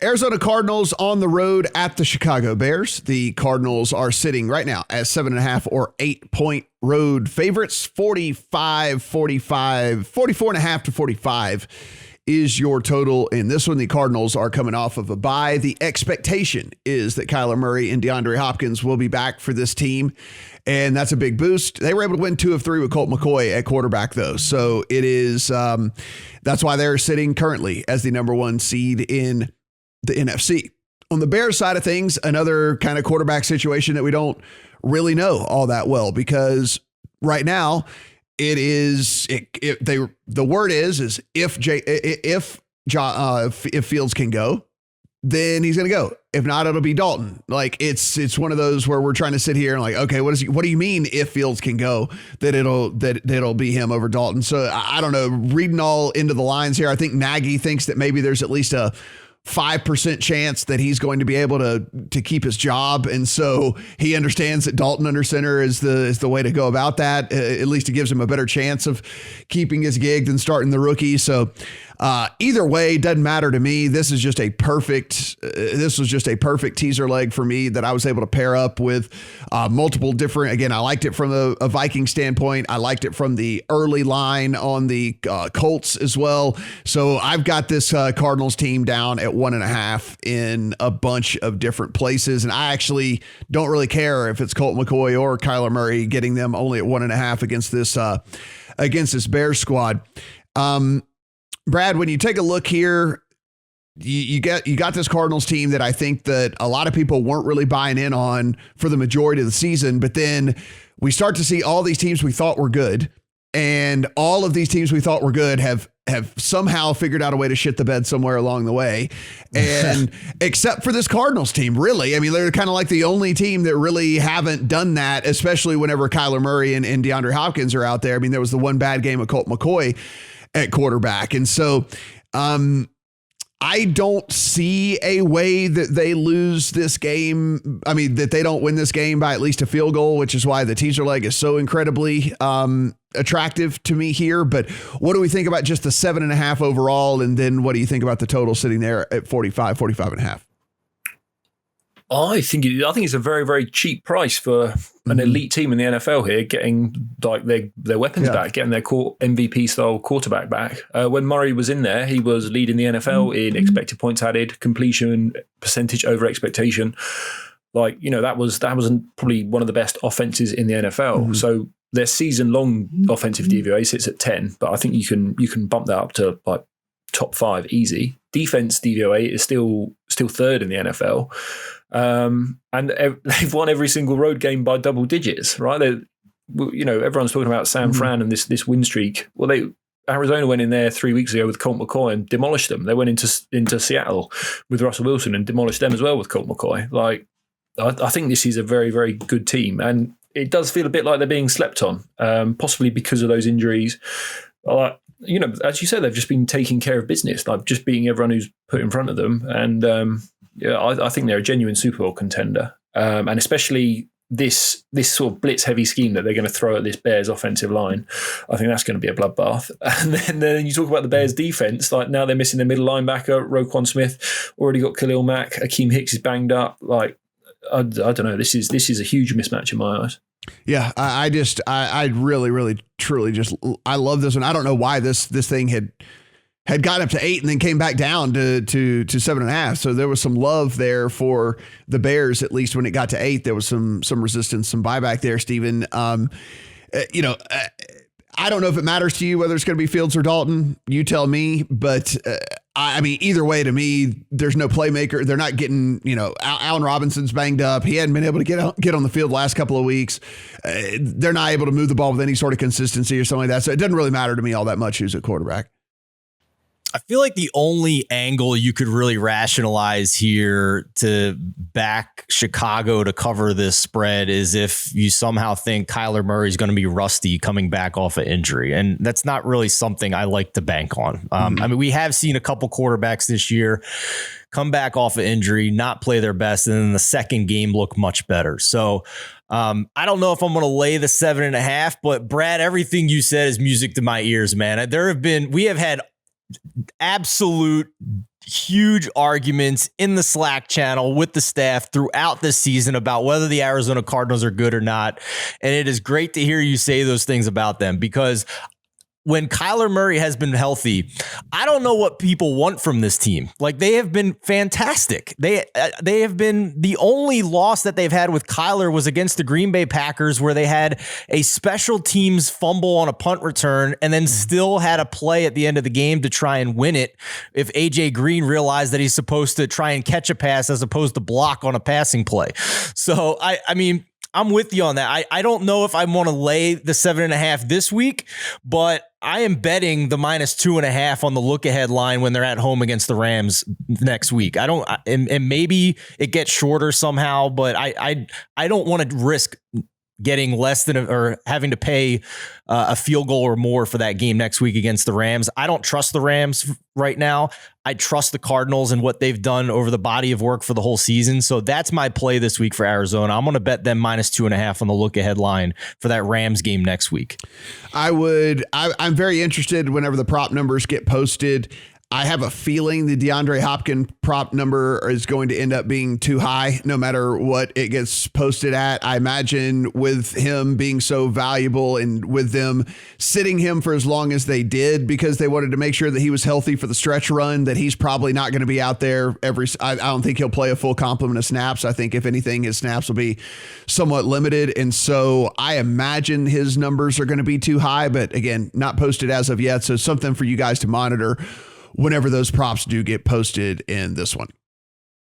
Arizona Cardinals on the road at the Chicago Bears. The Cardinals are sitting right now as 7.5 or 8-point road favorites. 44.5 to 45 is your total in this one. The Cardinals are coming off of a bye. The expectation is that Kyler Murray and DeAndre Hopkins will be back for this team, and that's a big boost. They were able to win 2 of 3 with Colt McCoy at quarterback, though. So it is that's why they're sitting currently as the number 1 seed in the NFC. On the Bears side of things, another kind of quarterback situation that we don't really know all that well, because right now the word is if Fields can go, then he's going to go. If not, it'll be Dalton. Like it's one of those where we're trying to sit here and like, okay, what do you mean if Fields can go, that it'll be him over Dalton? So I don't know, reading all into the lines here, I think Nagy thinks that maybe there's at least a 5% chance that he's going to be able to keep his job. And so he understands that Dalton under center is the way to go about that. At least it gives him a better chance of keeping his gig than starting the rookie. So either way, doesn't matter to me. This was just a perfect teaser leg for me that I was able to pair up with multiple different. Again, I liked it from a Viking standpoint. I liked it from the early line on the Colts as well. So I've got this Cardinals team down at 1.5 in a bunch of different places. And I actually don't really care if it's Colt McCoy or Kyler Murray, getting them only at 1.5 against this Bears squad. Brad, when you take a look here, you got this Cardinals team that I think that a lot of people weren't really buying in on for the majority of the season. But then we start to see all these teams we thought were good, and all of these teams we thought were good have somehow figured out a way to shit the bed somewhere along the way. And except for this Cardinals team, really. I mean, they're kind of like the only team that really haven't done that, especially whenever Kyler Murray and DeAndre Hopkins are out there. I mean, there was the one bad game of Colt McCoy at quarterback. And so I don't see a way that they lose this game. I mean, that they don't win this game by at least a field goal, which is why the teaser leg is so incredibly attractive to me here. But what do we think about just the 7.5 overall? And then what do you think about the total sitting there at 45.5? I think it's a very, very cheap price for an elite team in the NFL here, getting like their weapons back, getting their MVP style quarterback back. When Murray was in there, he was leading the NFL in expected points added, completion percentage over expectation. Like, that was probably one of the best offenses in the NFL. So their season long offensive DVOA sits at 10, but I think you can bump that up to like top 5 easy. Defense DVOA is still third in the NFL. And they've won every single road game by double digits, right? Everyone's talking about San Fran and this win streak. Well, Arizona went in there 3 weeks ago with Colt McCoy and demolished them. They went into Seattle with Russell Wilson and demolished them as well with Colt McCoy. Like, I think this is a very, very good team, and it does feel a bit like they're being slept on, possibly because of those injuries. As you said, they've just been taking care of business, like just beating everyone who's put in front of them. And I think they're a genuine Super Bowl contender. And especially this sort of blitz heavy scheme that they're going to throw at this Bears offensive line, I think that's going to be a bloodbath. And then you talk about the Bears defense, like now they're missing their middle linebacker, Roquan Smith, already got Khalil Mack, Akeem Hicks is banged up. Like, I don't know. This is a huge mismatch in my eyes. Yeah, I really, really, truly I love this one. I don't know why this thing had gotten up to 8 and then came back down to 7.5. So there was some love there for the Bears, at least when it got to 8. There was some resistance, some buyback there, Steven. I don't know if it matters to you whether it's going to be Fields or Dalton. You tell me. But I mean, either way, to me, there's no playmaker. They're not getting, Allen Robinson's banged up. He hadn't been able to get on the field the last couple of weeks. They're not able to move the ball with any sort of consistency or something like that. So it doesn't really matter to me all that much who's at quarterback. I feel like the only angle you could really rationalize here to back Chicago to cover this spread is if you somehow think Kyler Murray is going to be rusty coming back off an injury. And that's not really something I like to bank on. I mean, we have seen a couple quarterbacks this year come back off an injury, not play their best, and then the second game look much better. So I don't know if I'm going to lay the 7.5, but Brad, everything you said is music to my ears, man. We have had absolute huge arguments in the Slack channel with the staff throughout this season about whether the Arizona Cardinals are good or not. And it is great to hear you say those things about them, because when Kyler Murray has been healthy, I don't know what people want from this team. Like, they have been fantastic. They have been, the only loss that they've had with Kyler was against the Green Bay Packers, where they had a special teams fumble on a punt return and then still had a play at the end of the game to try and win it if AJ Green realized that he's supposed to try and catch a pass as opposed to block on a passing play. So, I mean, I'm with you on that. I don't know if I want to lay the 7.5 this week, but I am betting the -2.5 on the look ahead line when they're at home against the Rams next week. And maybe it gets shorter somehow, but I don't want to risk getting less than or having to pay a field goal or more for that game next week against the Rams. I don't trust the Rams right now. I trust the Cardinals and what they've done over the body of work for the whole season. So that's my play this week for Arizona. I'm going to bet them -2.5 on the look ahead line for that Rams game next week. I'm very interested whenever the prop numbers get posted. I have a feeling the DeAndre Hopkins prop number is going to end up being too high no matter what it gets posted at. I imagine with him being so valuable and with them sitting him for as long as they did because they wanted to make sure that he was healthy for the stretch run, that he's probably not going to be out there I don't think he'll play a full complement of snaps. I think if anything, his snaps will be somewhat limited. And so I imagine his numbers are going to be too high, but again, not posted as of yet. So something for you guys to monitor whenever those props do get posted in this one.